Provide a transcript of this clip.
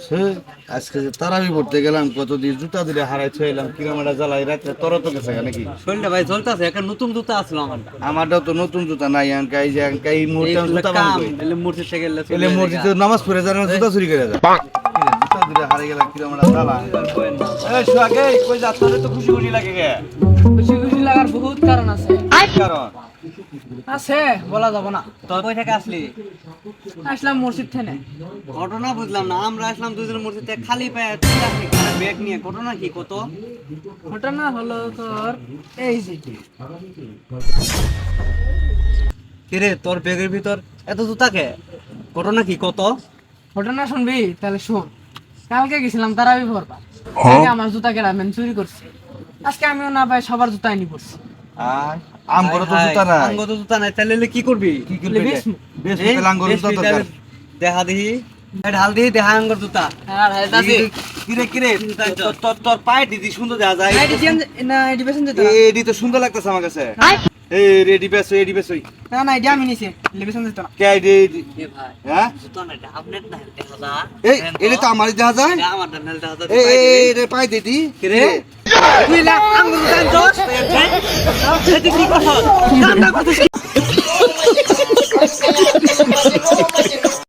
সে আজকে যে তারাবি পড়তে গেলাম কতদিন জুতা দিলে হারাই ছেলাম কিরামাটা জ্বালাই রাত্রে তোর তো গেছে নাকি শরীরটা ভাই চলতেছে, একটা নতুন জুতা আসলো আমারটা। আমারটাও তো নতুন জুতা নাই আনকাই যে আনকাই মুহূর্তে আমি জুতা কাম বানাবো এলে মসজিদ থেকে এলে এলে মসজিদে নামাজ পড়ে যায় না জুতা চুরি করে যায় জুতা দিলে হারাই গেলাম কিরামাটা জ্বালা এই সোহাগে কই যাচ্ছ রে তো খুশি খুশি লাগে গে খুশি খুশি লাগার বহুত কারণ আছে। কারণ আছে বলা যাব না। তোর কই থেকে আসলি? আসলাম মসজিদ থেকে। ঘটনা বুঝলাম না, আমরা আসলাম দুজন মসজিদ থেকে খালি পায়ে, তুই আসলি ব্যাগ নিয়ে, ঘটনা কি কত? ঘটনা হলো তোর এই যে কিরে তোর ব্যাগের ভিতর এত জুতা কে? ঘটনা কি কত? ঘটনা শুনবি তাহলে শোন। কালকে গেছিলাম তারাবি পড়বা, আজকে আমার জুতা কেরামেন চুরি করছে। আজকে আমিও না পাই সবার জুতা এনে পড়ছি। আর আম করে তো জুতা নাই আঙ্গ তো জুতা নাই, তাহলে কি করবি? কি করবে বেশ বেশ আঙ্গুর জুতা দরকার দেখা দিহি, ঢাল দিহি, দেখা আঙ্গুর জুতা। আর দাদি কিরে কিরে তোর তোর পায়ে দিদি সুন্দর দেখা যায় আইডি চেঞ্জ না আইডি বেসন যেত এডি তো সুন্দর লাগতেছে আমার কাছে এই রেডি বেস ওই না না আইডি আমি নিছি লিবেসন যেত না। কে আইডি এ ভাই হ্যাঁ জুতা নাই, আপডেট নাই, দেখা যা। এই এটা তো আমারই দেখা যায় এটা আমার ডাল দেখা যা। এই রে পায়ে দিদি কিরে তুই লা আঙ্গুর জুতা আনছস? তুই কি করছস? কান্না করছিস?